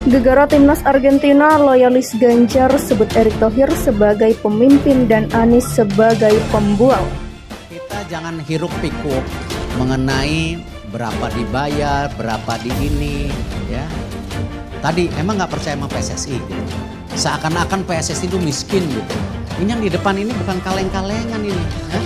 Gegara timnas Argentina, loyalis Ganjar sebut Erick Thohir sebagai pemimpin dan Anies sebagai pembual. Kita jangan hiruk pikuk mengenai berapa dibayar, berapa di ini, ya. Tadi emang nggak percaya sama PSSI, gitu. Seakan-akan PSSI itu miskin, gitu. Ini yang di depan ini bukan kaleng-kalengan ini. Ya.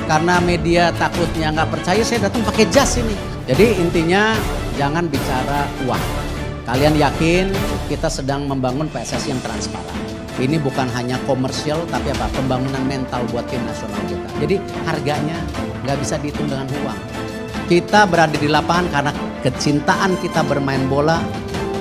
Karena media takutnya nggak percaya, saya datang pakai jas ini. Jadi intinya jangan bicara uang. Kalian yakin kita sedang membangun PSSI yang transparan. Ini bukan hanya komersial tapi apa? Pembangunan mental buat tim nasional kita. Jadi harganya nggak bisa dihitung dengan uang. Kita berada di lapangan karena kecintaan kita bermain bola,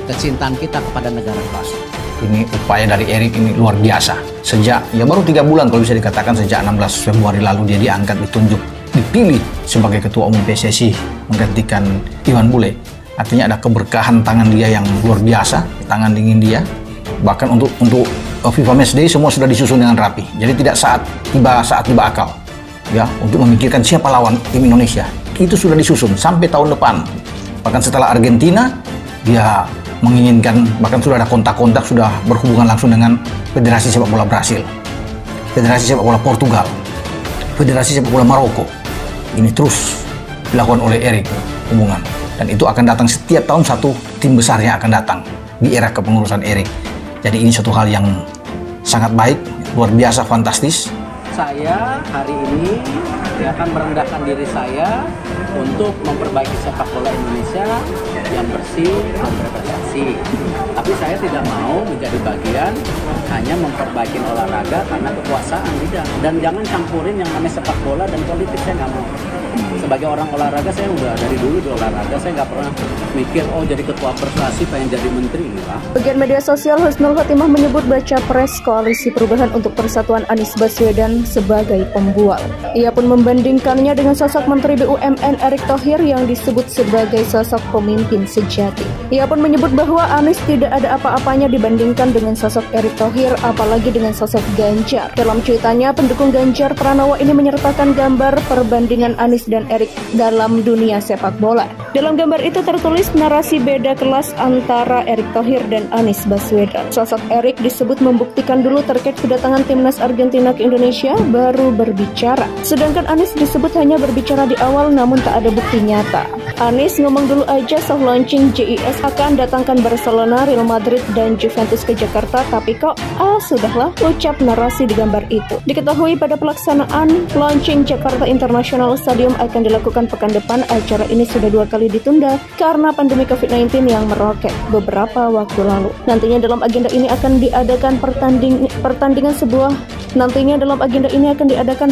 kecintaan kita kepada negara bangsa. Ini upaya dari Erick ini luar biasa. Sejak ya baru 3 bulan kalau bisa dikatakan, sejak 16 Februari lalu dia diangkat, ditunjuk, dipilih sebagai ketua umum PSSI menggantikan Iwan Bule. Artinya ada keberkahan tangan dia yang luar biasa, tangan dingin dia. Bahkan untuk FIFA Matchday semua sudah disusun dengan rapi. Jadi tidak saat tiba akal. Ya, untuk memikirkan siapa lawan tim Indonesia. Itu sudah disusun sampai tahun depan. Bahkan setelah Argentina, dia menginginkan, bahkan sudah ada kontak-kontak, sudah berhubungan langsung dengan Federasi Sepak Bola Brasil, Federasi Sepak Bola Portugal, Federasi Sepak Bola Maroko. Ini terus dilakukan oleh Erick hubungan. Dan itu akan datang setiap tahun, satu tim besar yang akan datang di era kepengurusan Erick. Jadi ini suatu hal yang sangat baik, luar biasa, fantastis. Saya hari ini akan merendahkan diri saya untuk memperbaiki sepak bola Indonesia yang bersih dan berprestasi. Tapi saya tidak mau menjadi bagian hanya memperbaiki olahraga karena kekuasaan, tidak. Dan jangan campurin yang namanya sepak bola dan politik, saya nggak mau. Sebagai orang olahraga, saya udah dari dulu di olahraga, saya nggak pernah mikir jadi ketua prestasi pengen jadi menteri, enggak. Bagian media sosial, Husnul Khotimah menyebut baca pres Koalisi Perubahan untuk Persatuan Anies Baswedan sebagai pembual. Ia pun membandingkannya dengan sosok Menteri BUMN Erick Thohir yang disebut sebagai sosok pemimpin sejati. Ia pun menyebut bahwa Anies tidak ada apa-apanya dibandingkan dengan sosok Erick Thohir, apalagi dengan sosok Ganjar. Dalam cuitannya, pendukung Ganjar Pranowo ini menyertakan gambar perbandingan Anies dan Erick dalam dunia sepak bola. Dalam gambar itu tertulis narasi beda kelas antara Erick Thohir dan Anies Baswedan. Sosok Erick disebut membuktikan dulu terkait kedatangan timnas Argentina ke Indonesia, baru berbicara. Sedangkan Anies disebut hanya berbicara di awal namun tak ada bukti nyata. Anies ngomong dulu aja soft launching JIS akan datangkan Barcelona, Real Madrid, dan Juventus ke Jakarta, tapi kok sudahlah, ucap narasi di gambar itu. Diketahui pada pelaksanaan launching Jakarta International Stadium akan dilakukan pekan depan. Acara ini sudah 2 kali ditunda karena pandemi COVID-19 yang meroket beberapa waktu lalu. Nantinya dalam agenda ini akan diadakan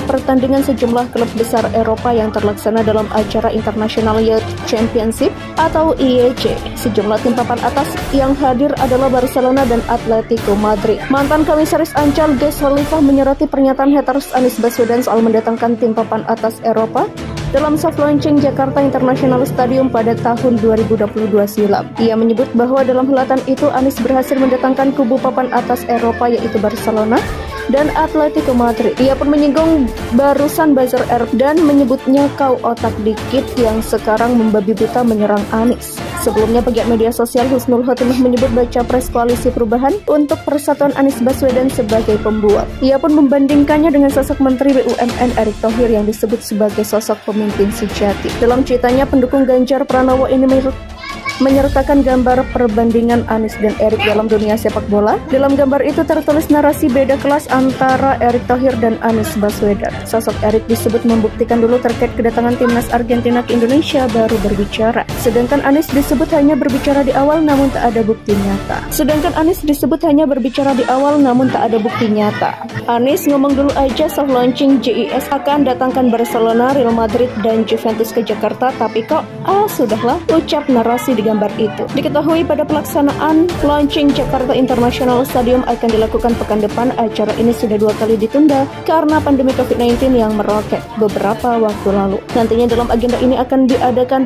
pertandingan sejumlah klub besar Eropa yang terlaksana dalam acara International Youth Championship atau IYC. Sejumlah tim papan atas yang hadir adalah Barcelona dan Atletico Madrid. Mantan Komisaris Ancal Ges Khalifah menyoroti pernyataan haters Anies Baswedan soal mendatangkan tim papan atas Eropa dalam soft launching Jakarta International Stadium pada tahun 2022 silam. Ia menyebut bahwa dalam helatan itu Anies berhasil mendatangkan kubu papan atas Eropa yaitu Barcelona dan Atletico Madrid. Ia pun menyinggung barusan buzzer Arab dan menyebutnya kau otak dikit yang sekarang membabi buta menyerang Anies. Sebelumnya pegiat media sosial Husnul Khotimah menyebut baca pres Koalisi Perubahan untuk Persatuan Anies Baswedan sebagai pembual. Ia pun membandingkannya dengan sosok Menteri BUMN Erick Thohir yang disebut sebagai sosok pemimpin sejati. Dalam ceritanya, pendukung Ganjar Pranowo ini menyertakan gambar perbandingan Anies dan Erick dalam dunia sepak bola. Dalam gambar itu tertulis narasi beda kelas antara Erick Thohir dan Anies Baswedan. Sosok Erick disebut membuktikan dulu terkait kedatangan timnas Argentina ke Indonesia, baru berbicara. Sedangkan Anies disebut hanya berbicara di awal namun tak ada bukti nyata. Anies ngomong dulu aja soft launching JIS akan datangkan Barcelona, Real Madrid, dan Juventus ke Jakarta, tapi kok sudahlah, ucap narasi di gambar itu. Diketahui pada pelaksanaan launching Jakarta International Stadium akan dilakukan pekan depan. Acara ini sudah 2 kali ditunda karena pandemi COVID-19 yang meroket beberapa waktu lalu. Nantinya dalam agenda ini akan diadakan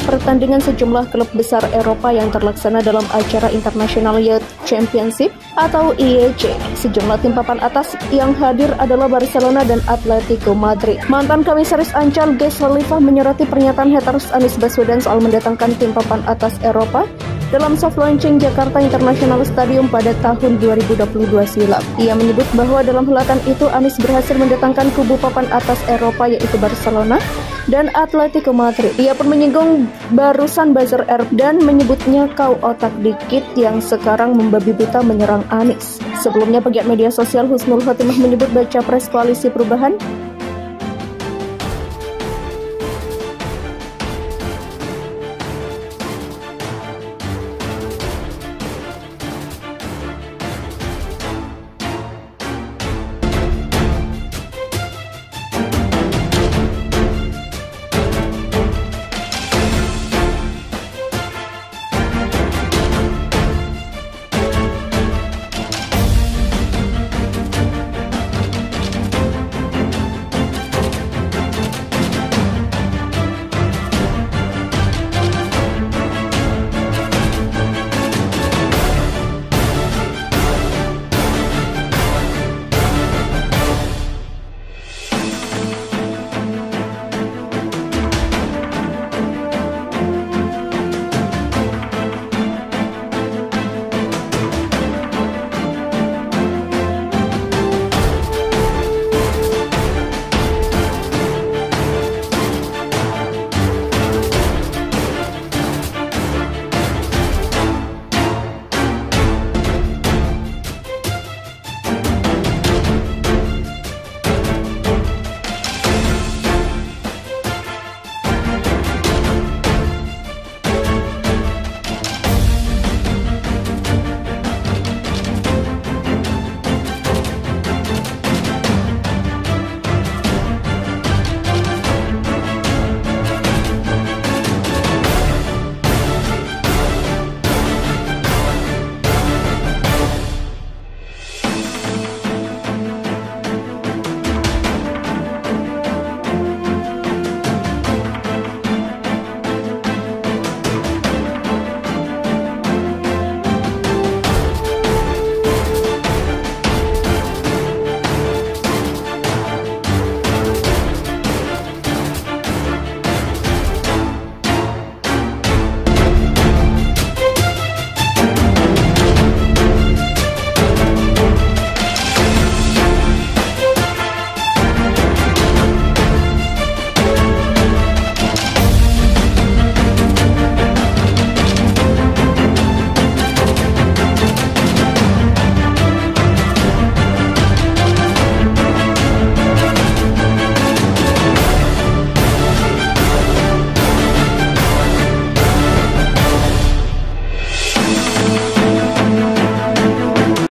pertandingan sejumlah klub besar Eropa yang terlaksana dalam acara International Youth Championship atau IYC. Sejumlah tim papan atas yang hadir adalah Barcelona dan Atletico Madrid. Mantan Komisaris Ancal Ges Khalifah telah menyoroti pernyataan haters Anies Baswedan soal mendatangkan tim papan atas Eropa dalam soft launching Jakarta International Stadium pada tahun 2022 silam. Ia menyebut bahwa dalam helatan itu Anies berhasil mendatangkan kubu papan atas Eropa yaitu Barcelona dan Atletico Madrid. Ia pun menyinggung barusan buzzer R dan menyebutnya kau otak dikit yang sekarang membabi buta menyerang Anies. Sebelumnya pegiat media sosial Husnul Khotimah menyebut baca pres Koalisi Perubahan